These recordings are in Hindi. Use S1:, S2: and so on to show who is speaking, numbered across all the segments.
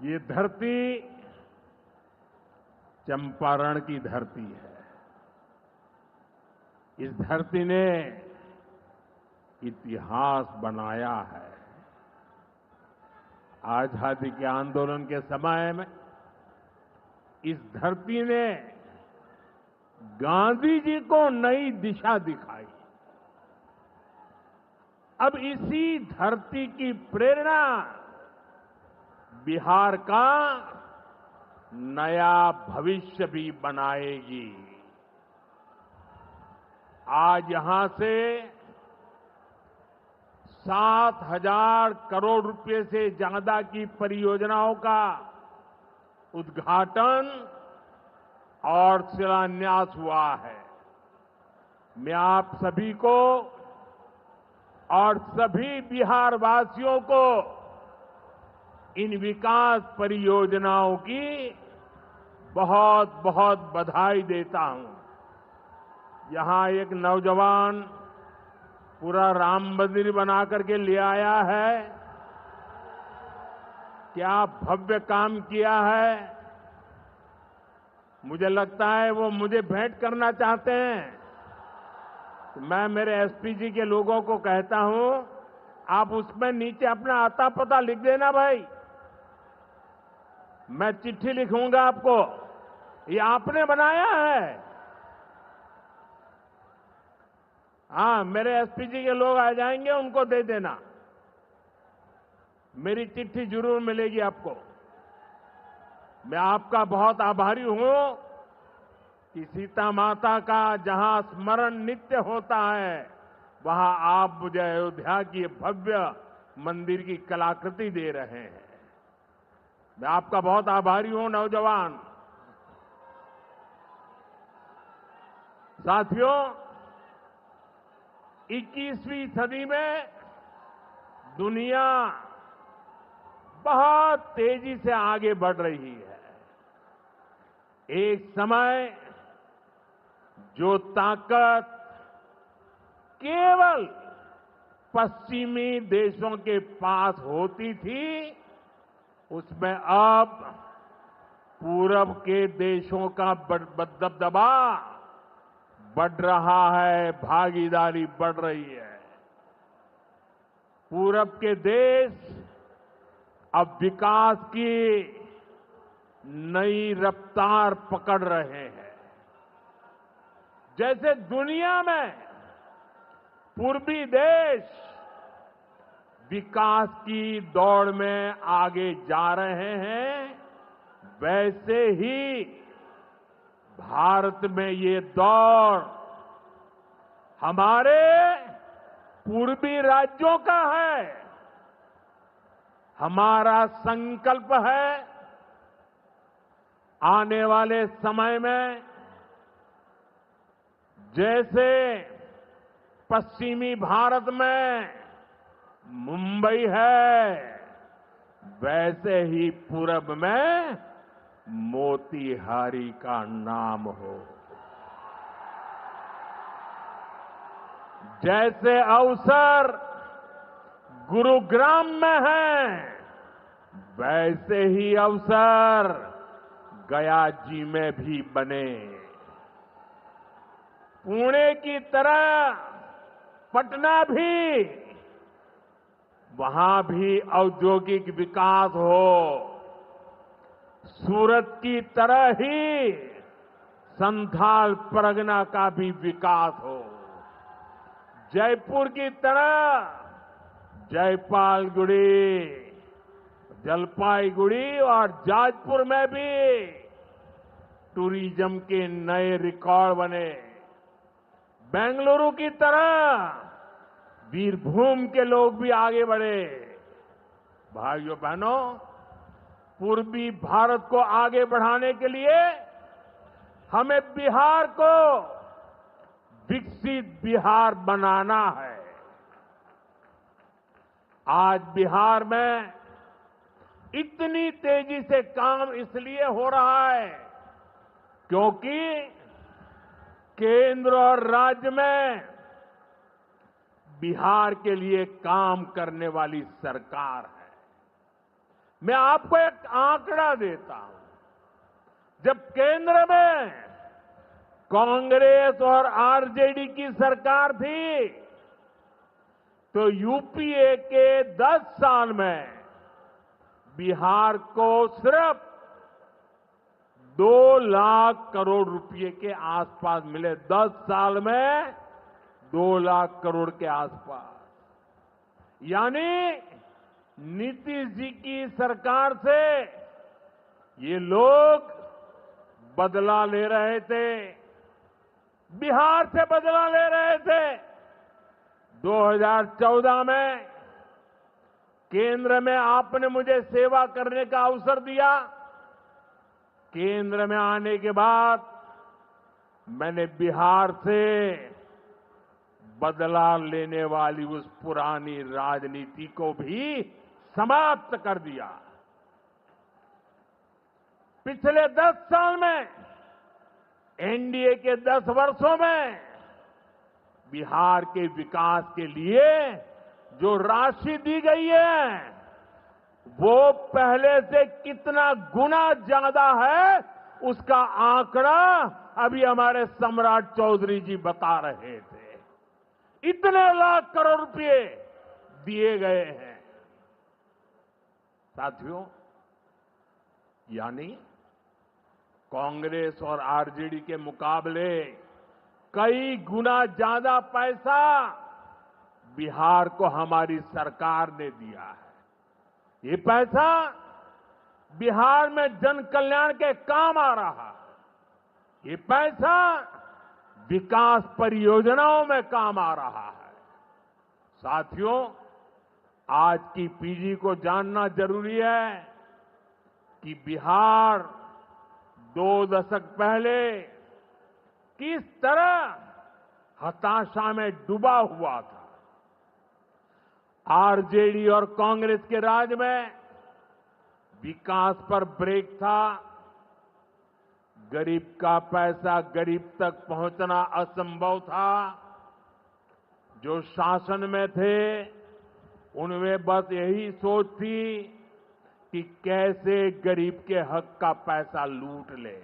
S1: ये धरती चंपारण की धरती है। इस धरती ने इतिहास बनाया है। आजादी के आंदोलन के समय में इस धरती ने गांधी जी को नई दिशा दिखाई। अब इसी धरती की प्रेरणा बिहार का नया भविष्य भी बनाएगी। आज यहां से 7,000 करोड़ रुपए से ज्यादा की परियोजनाओं का उद्घाटन और शिलान्यास हुआ है। मैं आप सभी को और सभी बिहार वासियों को इन विकास परियोजनाओं की बहुत बहुत बधाई देता हूं। यहां एक नौजवान पूरा राम मंदिर बना करके ले आया है। क्या भव्य काम किया है। मुझे लगता है वो मुझे भेंट करना चाहते हैं। तो मैं मेरे एसपी जी के लोगों को कहता हूं, आप उसमें नीचे अपना आता पता लिख देना भाई। मैं चिट्ठी लिखूंगा आपको। ये आपने बनाया है। हाँ, मेरे एसपी जी के लोग आ जाएंगे, उनको दे देना। मेरी चिट्ठी जरूर मिलेगी आपको। मैं आपका बहुत आभारी हूं कि सीता माता का जहां स्मरण नित्य होता है, वहां आप मुझे अयोध्या की भव्य मंदिर की कलाकृति दे रहे हैं। मैं आपका बहुत आभारी हूं नौजवान साथियों। 21वीं सदी में दुनिया बहुत तेजी से आगे बढ़ रही है। एक समय जो ताकत केवल पश्चिमी देशों के पास होती थी, उसमें अब पूरब के देशों का दबदबा बढ़ रहा है, भागीदारी बढ़ रही है। पूरब के देश अब विकास की नई रफ्तार पकड़ रहे हैं। जैसे दुनिया में पूर्वी देश विकास की दौड़ में आगे जा रहे हैं, वैसे ही भारत में ये दौड़ हमारे पूर्वी राज्यों का है। हमारा संकल्प है आने वाले समय में जैसे पश्चिमी भारत में मुंबई है, वैसे ही पूरब में मोतीहारी का नाम हो। जैसे अवसर गुरुग्राम में है, वैसे ही अवसर गया जी में भी बने। पुणे की तरह पटना भी, वहां भी औद्योगिक विकास हो। सूरत की तरह ही संथाल परगना का भी विकास हो। जयपुर की तरह जयपालगुड़ी, जलपाईगुड़ी और जाजपुर में भी टूरिज्म के नए रिकॉर्ड बने। बेंगलुरु की तरह वीरभूम के लोग भी आगे बढ़े। भाइयों बहनों, पूर्वी भारत को आगे बढ़ाने के लिए हमें बिहार को विकसित बिहार बनाना है। आज बिहार में इतनी तेजी से काम इसलिए हो रहा है क्योंकि केंद्र और राज्य में बिहार के लिए काम करने वाली सरकार है। मैं आपको एक आंकड़ा देता हूं। जब केंद्र में कांग्रेस और आरजेडी की सरकार थी, तो यूपीए के 10 साल में बिहार को सिर्फ 2 लाख करोड़ रुपए के आसपास मिले। 10 साल में 2 लाख करोड़ के आसपास। यानी नीतीश जी की सरकार से ये लोग बदला ले रहे थे, बिहार से बदला ले रहे थे। 2014 में केंद्र में आपने मुझे सेवा करने का अवसर दिया। केंद्र में आने के बाद मैंने बिहार से बदला लेने वाली उस पुरानी राजनीति को भी समाप्त कर दिया। पिछले 10 साल में, एनडीए के 10 वर्षों में बिहार के विकास के लिए जो राशि दी गई है, वो पहले से कितना गुना ज्यादा है, उसका आंकड़ा अभी हमारे सम्राट चौधरी जी बता रहे थे। इतने लाख करोड़ रुपए दिए गए हैं साथियों। यानी कांग्रेस और आरजेडी के मुकाबले कई गुना ज्यादा पैसा बिहार को हमारी सरकार ने दिया है। ये पैसा बिहार में जन कल्याण के काम आ रहा है। ये पैसा विकास परियोजनाओं में काम आ रहा है। साथियों, आज की पीढ़ी को जानना जरूरी है कि बिहार 2 दशक पहले किस तरह हताशा में डूबा हुआ था। आरजेडी और कांग्रेस के राज में विकास पर ब्रेक था। गरीब का पैसा गरीब तक पहुंचना असंभव था। जो शासन में थे, उनमें बस यही सोच थी कि कैसे गरीब के हक का पैसा लूट ले।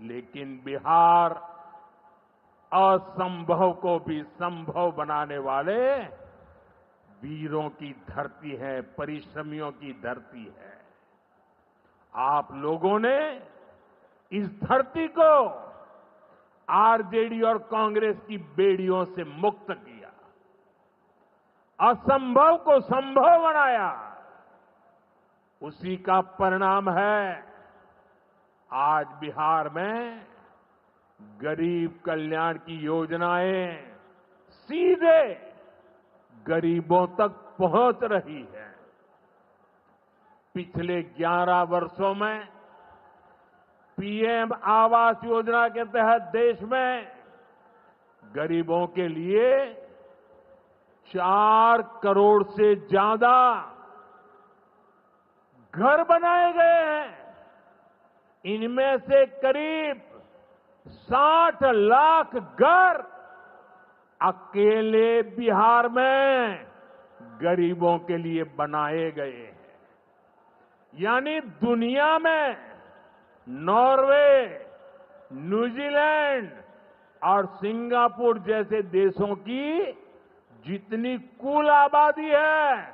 S1: लेकिन बिहार असंभव को भी संभव बनाने वाले वीरों की धरती है, परिश्रमियों की धरती है। आप लोगों ने इस धरती को आरजेडी और कांग्रेस की बेड़ियों से मुक्त किया, असंभव को संभव बनाया। उसी का परिणाम है आज बिहार में गरीब कल्याण की योजनाएं सीधे गरीबों तक पहुंच रही है। पिछले 11 वर्षों में पीएम आवास योजना के तहत देश में गरीबों के लिए 4 करोड़ से ज्यादा घर बनाए गए हैं। इनमें से करीब 60 लाख घर अकेले बिहार में गरीबों के लिए बनाए गए हैं। यानी दुनिया में नॉर्वे, न्यूजीलैंड और सिंगापुर जैसे देशों की जितनी कुल आबादी है,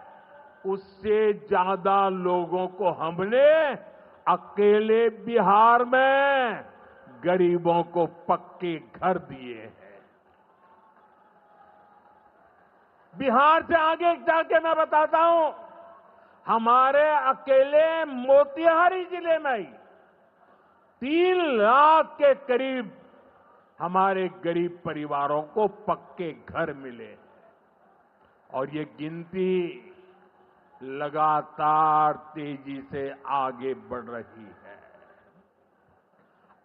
S1: उससे ज्यादा लोगों को हमने अकेले बिहार में गरीबों को पक्के घर दिए हैं। बिहार से आगे जाके मैं बताता हूं, हमारे अकेले मोतिहारी जिले में ही 3 लाख के करीब हमारे गरीब परिवारों को पक्के घर मिले। और ये गिनती लगातार तेजी से आगे बढ़ रही है।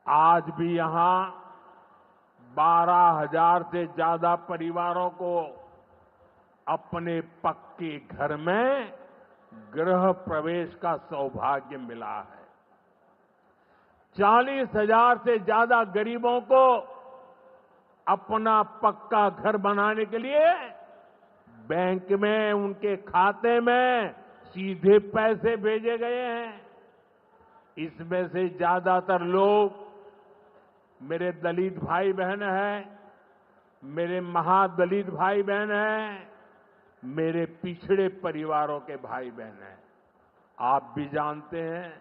S1: आज भी यहां 12,000 से ज्यादा परिवारों को अपने पक्के घर में गृह प्रवेश का सौभाग्य मिला है। 40,000 से ज्यादा गरीबों को अपना पक्का घर बनाने के लिए बैंक में उनके खाते में सीधे पैसे भेजे गए हैं। इसमें से ज्यादातर लोग मेरे दलित भाई बहन हैं, मेरे महादलित भाई बहन हैं, मेरे पिछड़े परिवारों के भाई बहन हैं। आप भी जानते हैं,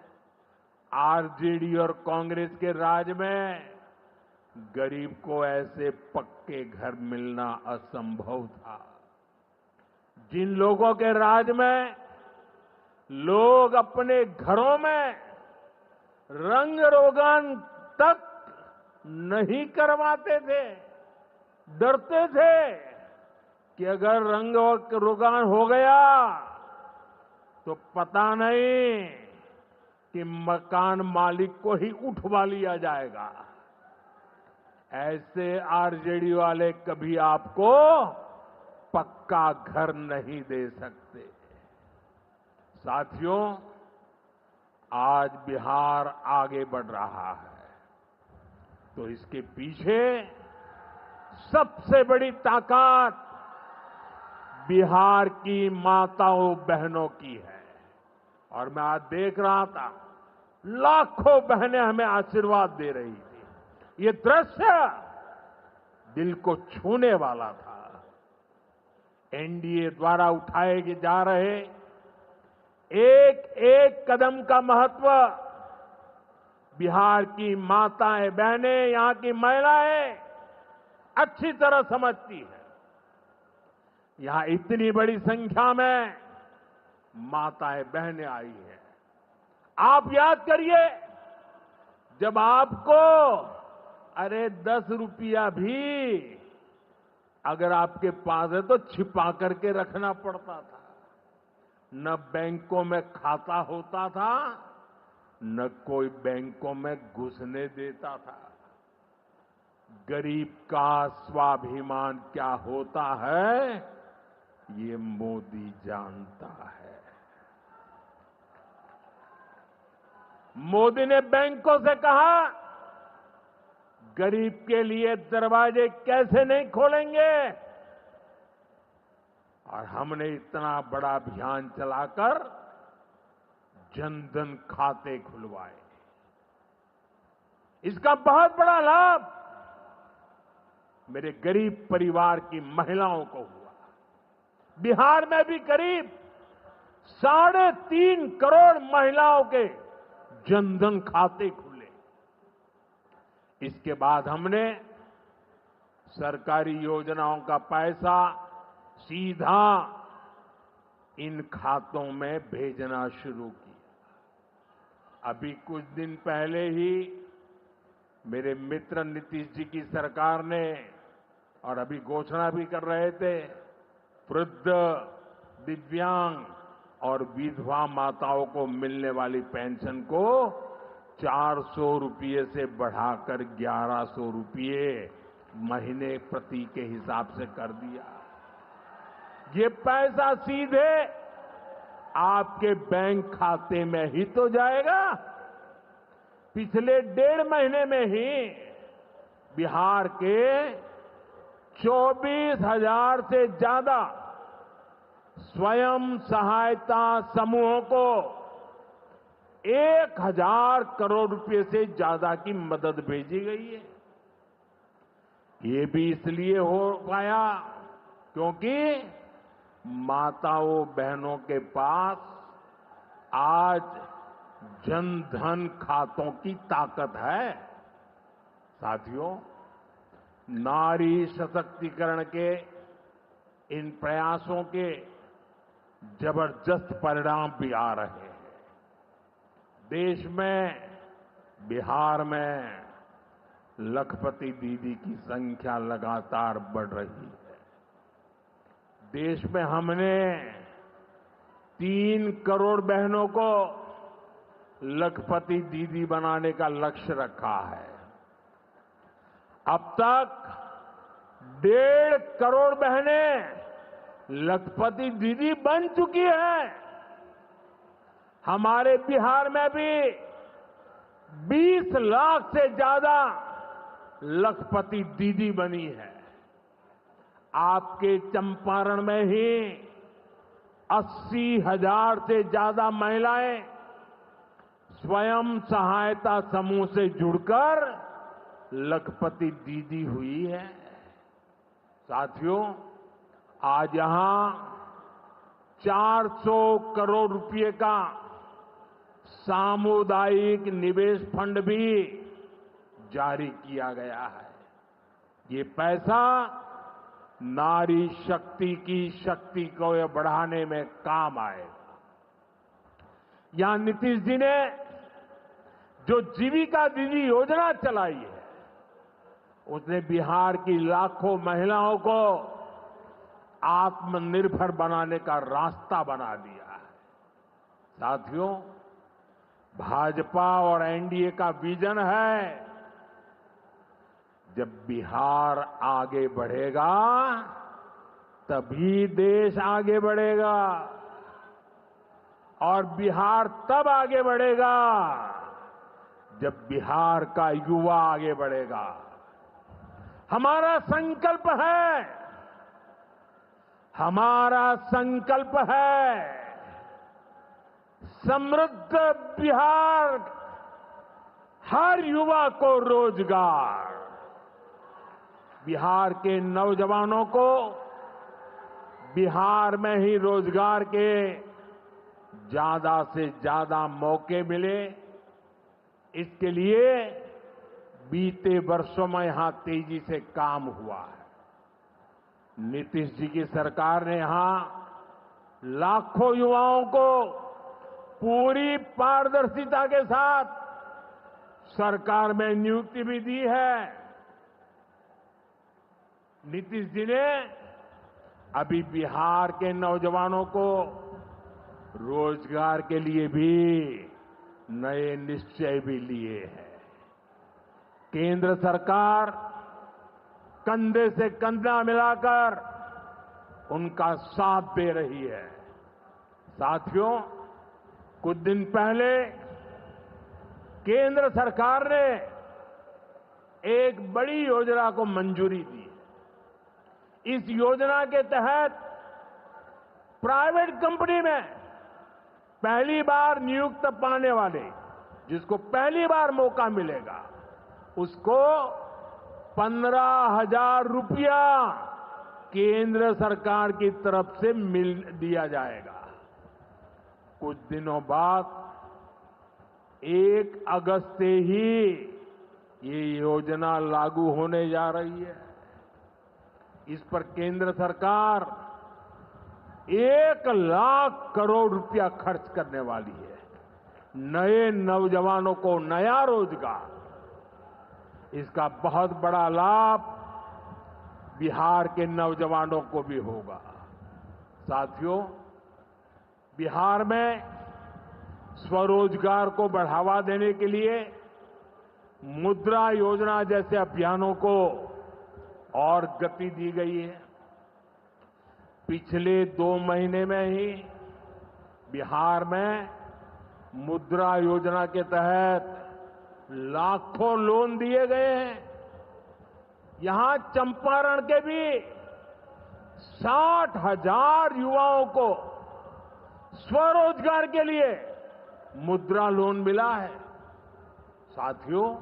S1: आरजेडी और कांग्रेस के राज में गरीब को ऐसे पक्के घर मिलना असंभव था। जिन लोगों के राज में लोग अपने घरों में रंग रोगन तक नहीं करवाते थे, डरते थे कि अगर रंग रोगन हो गया तो पता नहीं कि मकान मालिक को ही उठवा लिया जाएगा। ऐसे आरजेडी वाले कभी आपको पक्का घर नहीं दे सकते। साथियों, आज बिहार आगे बढ़ रहा है तो इसके पीछे सबसे बड़ी ताकत बिहार की माताओं बहनों की है। और मैं आज देख रहा था, लाखों बहनें हमें आशीर्वाद दे रही थी। ये दृश्य दिल को छूने वाला था। एनडीए द्वारा उठाए जा रहे एक एक कदम का महत्व बिहार की माताएं बहनें, यहां की महिलाएं अच्छी तरह समझती है। यहां इतनी बड़ी संख्या में माताएं बहनें आई हैं। आप याद करिए, जब आपको 10 रुपया भी अगर आपके पास है तो छिपा करके रखना पड़ता था। न बैंकों में खाता होता था, न कोई बैंकों में घुसने देता था। गरीब का स्वाभिमान क्या होता है, ये मोदी जानता है। मोदी ने बैंकों से कहा, गरीब के लिए दरवाजे कैसे नहीं खोलेंगे, और हमने इतना बड़ा अभियान चलाकर जनधन खाते खुलवाए। इसका बहुत बड़ा लाभ मेरे गरीब परिवार की महिलाओं को हुआ। बिहार में भी करीब 3.5 करोड़ महिलाओं के जनधन खाते खुले। इसके बाद हमने सरकारी योजनाओं का पैसा सीधा इन खातों में भेजना शुरू किया। अभी कुछ दिन पहले ही मेरे मित्र नीतीश जी की सरकार ने, और अभी घोषणा भी कर रहे थे, वृद्ध, दिव्यांग और विधवा माताओं को मिलने वाली पेंशन को 400 रुपये से बढ़ाकर 1100 रुपये महीने प्रति के हिसाब से कर दिया। ये पैसा सीधे आपके बैंक खाते में ही तो जाएगा। पिछले 1.5 महीने में ही बिहार के 24,000 से ज्यादा स्वयं सहायता समूहों को 1,000 करोड़ रुपए से ज्यादा की मदद भेजी गई है। ये भी इसलिए हो पाया क्योंकि माताओं बहनों के पास आज जनधन खातों की ताकत है। साथियों, नारी सशक्तिकरण के इन प्रयासों के जबरदस्त परिणाम भी आ रहे हैं। देश में, बिहार में लखपति दीदी की संख्या लगातार बढ़ रही है। देश में हमने 3 करोड़ बहनों को लखपति दीदी बनाने का लक्ष्य रखा है। अब तक 1.5 करोड़ बहनें लखपति दीदी बन चुकी हैं। हमारे बिहार में भी 20 लाख से ज्यादा लखपति दीदी बनी है। आपके चंपारण में ही 80,000 से ज्यादा महिलाएं स्वयं सहायता समूह से जुड़कर लखपति दीदी हुई है। साथियों, आज यहां 400 करोड़ रुपए का सामुदायिक निवेश फंड भी जारी किया गया है। ये पैसा नारी शक्ति की शक्ति को बढ़ाने में काम आएगा। यहां नीतीश जी ने जो जीविका दीदी योजना चलाई है, उसने बिहार की लाखों महिलाओं को आत्मनिर्भर बनाने का रास्ता बना दिया है। साथियों, भाजपा और एनडीए का विजन है, जब बिहार आगे बढ़ेगा तभी देश आगे बढ़ेगा, और बिहार तब आगे बढ़ेगा जब बिहार का युवा आगे बढ़ेगा। हमारा संकल्प है, हमारा संकल्प है समृद्ध बिहार, हर युवा को रोजगार। बिहार के नौजवानों को बिहार में ही रोजगार के ज्यादा से ज्यादा मौके मिले, इसके लिए बीते वर्षों में यहां तेजी से काम हुआ है। नीतीश जी की सरकार ने यहां लाखों युवाओं को पूरी पारदर्शिता के साथ सरकार में नियुक्ति भी दी है। नीतीश जी ने अभी बिहार के नौजवानों को रोजगार के लिए भी नए निश्चय भी लिए हैं। केंद्र सरकार कंधे से कंधा मिलाकर उनका साथ दे रही है। साथियों, कुछ दिन पहले केंद्र सरकार ने एक बड़ी योजना को मंजूरी दी। इस योजना के तहत प्राइवेट कंपनी में पहली बार नियुक्त पाने वाले, जिसको पहली बार मौका मिलेगा, उसको 15,000 रुपया केंद्र सरकार की तरफ से दिया जाएगा। कुछ दिनों बाद 1 अगस्त से ही ये योजना लागू होने जा रही है। इस पर केंद्र सरकार 1 लाख करोड़ रुपया खर्च करने वाली है। नए नौजवानों को नया रोजगार, इसका बहुत बड़ा लाभ बिहार के नौजवानों को भी होगा। साथियों, बिहार में स्वरोजगार को बढ़ावा देने के लिए मुद्रा योजना जैसे अभियानों को और गति दी गई है। पिछले 2 महीने में ही बिहार में मुद्रा योजना के तहत लाखों लोन दिए गए हैं। यहां चंपारण के भी 60,000 युवाओं को स्वरोजगार के लिए मुद्रा लोन मिला है। साथियों,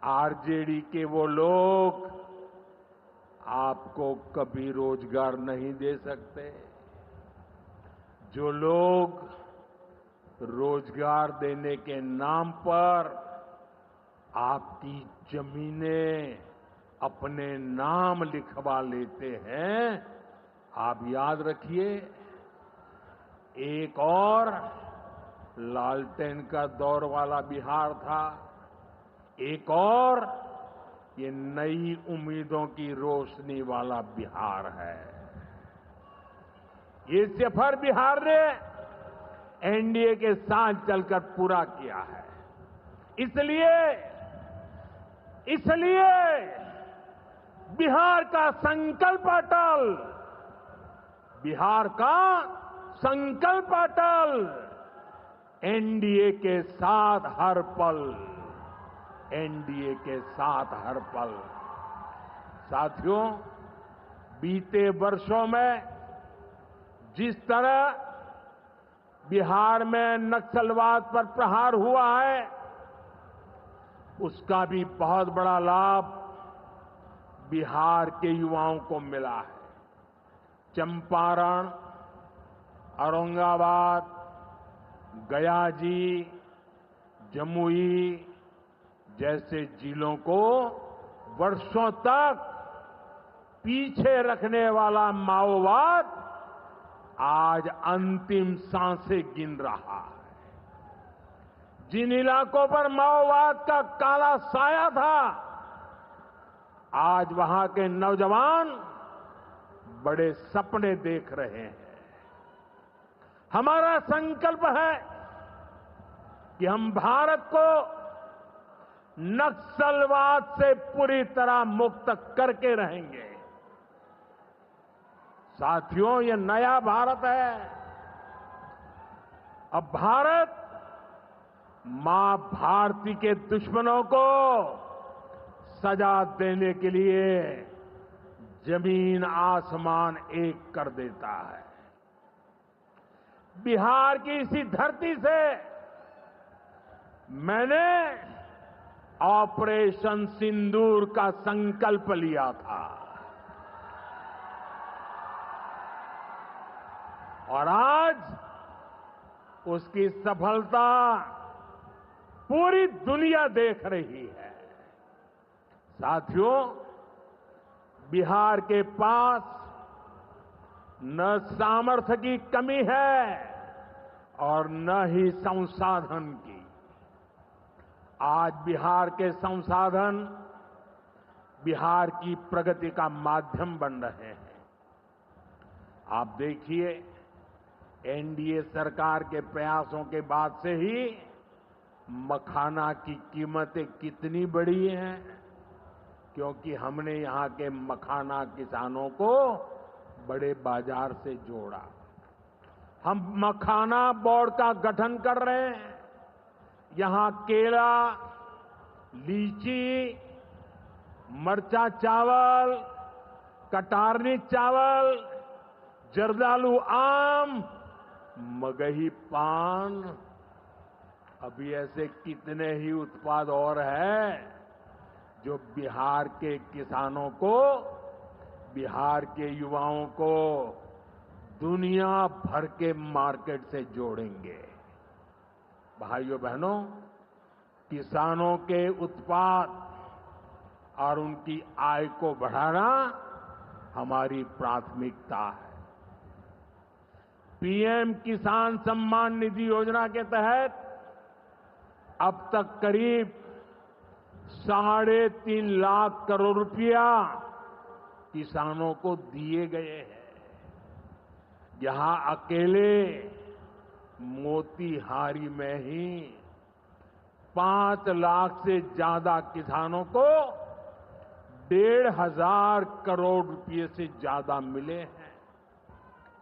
S1: आरजेडी के वो लोग आपको कभी रोजगार नहीं दे सकते। जो लोग रोजगार देने के नाम पर आपकी जमीनें अपने नाम लिखवा लेते हैं, आप याद रखिए, एक और लालटेन का दौर वाला बिहार था, एक और ये नई उम्मीदों की रोशनी वाला बिहार है। ये सफर बिहार ने एनडीए के साथ चलकर पूरा किया है। इसलिए बिहार का संकल्प अटल, बिहार का संकल्प अटल, एनडीए के साथ हर पल, एनडीए के साथ हर पल। साथियों, बीते वर्षों में जिस तरह बिहार में नक्सलवाद पर प्रहार हुआ है, उसका भी बहुत बड़ा लाभ बिहार के युवाओं को मिला है। चंपारण, औरंगाबाद, गया जी, जमुई जैसे जिलों को वर्षों तक पीछे रखने वाला माओवाद आज अंतिम सांसें गिन रहा है। जिन इलाकों पर माओवाद का काला साया था, आज वहां के नौजवान बड़े सपने देख रहे हैं। हमारा संकल्प है कि हम भारत को नक्सलवाद से पूरी तरह मुक्त करके रहेंगे। साथियों, ये नया भारत है। अब भारत मां भारती के दुश्मनों को सजा देने के लिए जमीन आसमान एक कर देता है। बिहार की इसी धरती से मैंने ऑपरेशन सिंदूर का संकल्प लिया था और आज उसकी सफलता पूरी दुनिया देख रही है। साथियों, बिहार के पास न सामर्थ्य की कमी है और न ही संसाधन की। आज बिहार के संसाधन बिहार की प्रगति का माध्यम बन रहे हैं। आप देखिए, एनडीए सरकार के प्रयासों के बाद से ही मखाना की कीमतें कितनी बढ़ी हैं, क्योंकि हमने यहां के मखाना किसानों को बड़े बाजार से जोड़ा। हम मखाना बोर्ड का गठन कर रहे हैं। यहां केला, लीची, मरचा चावल, कटारनी चावल, जर्दालू आम, मगही पान, अभी ऐसे कितने ही उत्पाद और हैं जो बिहार के किसानों को, बिहार के युवाओं को दुनिया भर के मार्केट से जोड़ेंगे। भाइयों बहनों, किसानों के उत्पाद और उनकी आय को बढ़ाना हमारी प्राथमिकता है। पीएम किसान सम्मान निधि योजना के तहत अब तक करीब 3.5 लाख करोड़ रुपया किसानों को दिए गए हैं। यहां अकेले मोतीहारी में ही 5 लाख से ज्यादा किसानों को 1,500 करोड़ रुपए से ज्यादा मिले हैं।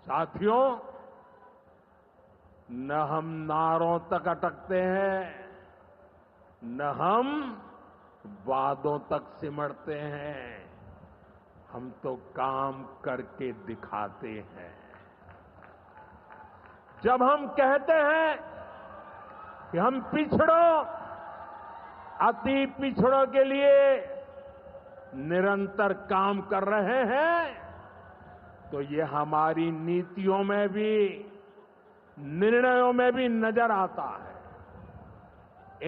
S1: साथियों, न हम नारों तक अटकते हैं, न हम वादों तक सिमटते हैं, हम तो काम करके दिखाते हैं। जब हम कहते हैं कि हम पिछड़ों, अति पिछड़ों के लिए निरंतर काम कर रहे हैं, तो ये हमारी नीतियों में भी, निर्णयों में भी नजर आता है।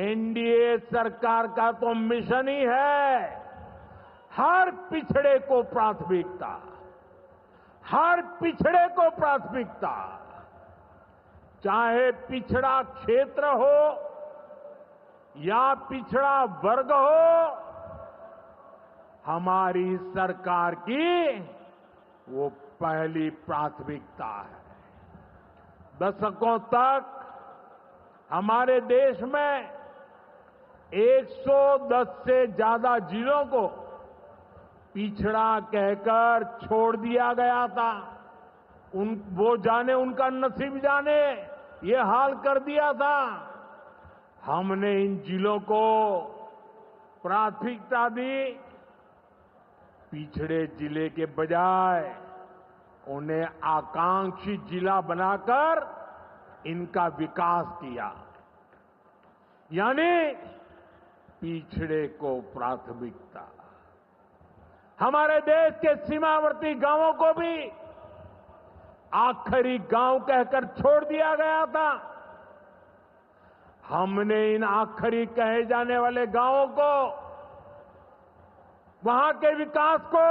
S1: एनडीए सरकार का तो मिशन ही है हर पिछड़े को प्राथमिकता, हर पिछड़े को प्राथमिकता। चाहे पिछड़ा क्षेत्र हो या पिछड़ा वर्ग हो, हमारी सरकार की वो पहली प्राथमिकता है। दशकों तक हमारे देश में 110 से ज्यादा जिलों को पिछड़ा कहकर छोड़ दिया गया था। वो जाने, उनका नसीब जाने, ये हाल कर दिया था। हमने इन जिलों को प्राथमिकता दी। पिछड़े जिले के बजाय उन्हें आकांक्षी जिला बनाकर इनका विकास किया, यानी पिछड़े को प्राथमिकता। हमारे देश के सीमावर्ती गांवों को भी आखिरी गांव कहकर छोड़ दिया गया था। हमने इन आखिरी कहे जाने वाले गांवों को, वहां के विकास को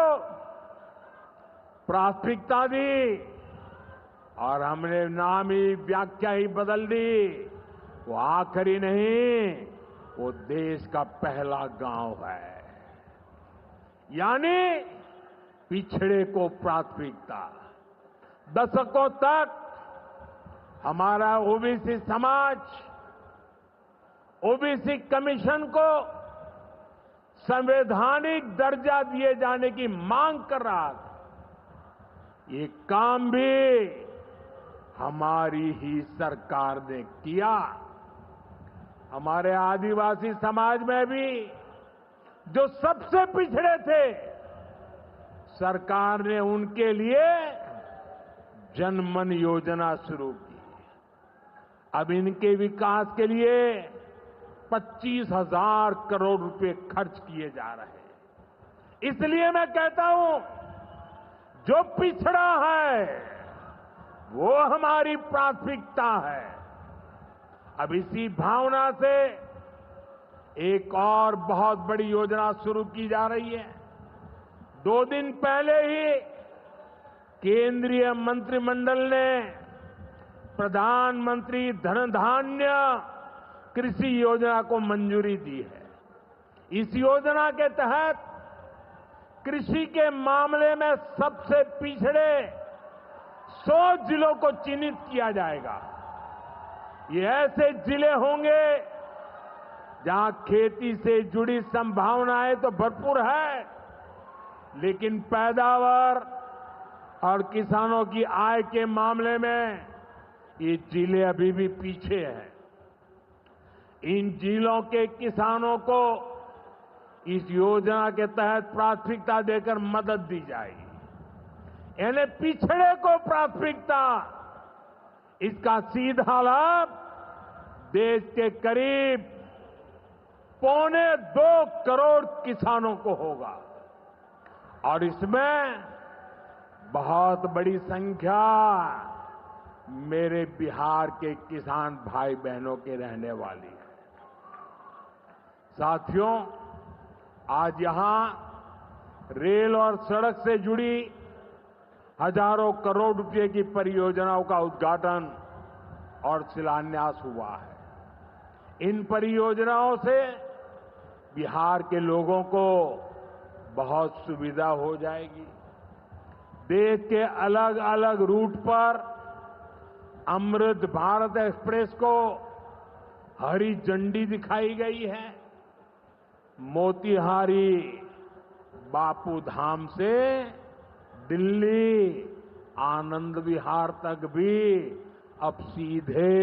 S1: प्राथमिकता दी और हमने नाम ही, व्याख्या ही बदल दी। वो आखिरी नहीं, वो देश का पहला गांव है, यानी पिछड़े को प्राथमिकता। दशकों तक हमारा ओबीसी समाज ओबीसी कमीशन को संवैधानिक दर्जा दिए जाने की मांग कर रहा था। ये काम भी हमारी ही सरकार ने किया। हमारे आदिवासी समाज में भी जो सबसे पिछड़े थे, सरकार ने उनके लिए जनमन योजना शुरू की। अब इनके विकास के लिए 25,000 करोड़ रुपए खर्च किए जा रहे हैं। इसलिए मैं कहता हूं, जो पिछड़ा है वो हमारी प्राथमिकता है। अब इसी भावना से एक और बहुत बड़ी योजना शुरू की जा रही है। 2 दिन पहले ही केंद्रीय मंत्रिमंडल ने प्रधानमंत्री धन धान्य कृषि योजना को मंजूरी दी है। इस योजना के तहत कृषि के मामले में सबसे पिछड़े 100 जिलों को चिन्हित किया जाएगा। ये ऐसे जिले होंगे जहां खेती से जुड़ी संभावनाएं तो भरपूर है, लेकिन पैदावार और किसानों की आय के मामले में ये जिले अभी भी पीछे हैं। इन जिलों के किसानों को इस योजना के तहत प्राथमिकता देकर मदद दी जाएगी। यानी पिछड़े को प्राथमिकता। इसका सीधा लाभ देश के करीब 2.25 करोड़ किसानों को होगा और इसमें बहुत बड़ी संख्या मेरे बिहार के किसान भाई बहनों के रहने वाली है। साथियों, आज यहां रेल और सड़क से जुड़ी हजारों करोड़ रुपए की परियोजनाओं का उद्घाटन और शिलान्यास हुआ है। इन परियोजनाओं से बिहार के लोगों को बहुत सुविधा हो जाएगी। देश के अलग अलग रूट पर अमृत भारत एक्सप्रेस को हरी झंडी दिखाई गई है। मोतिहारी बापू धाम से दिल्ली आनंद विहार तक भी अब सीधे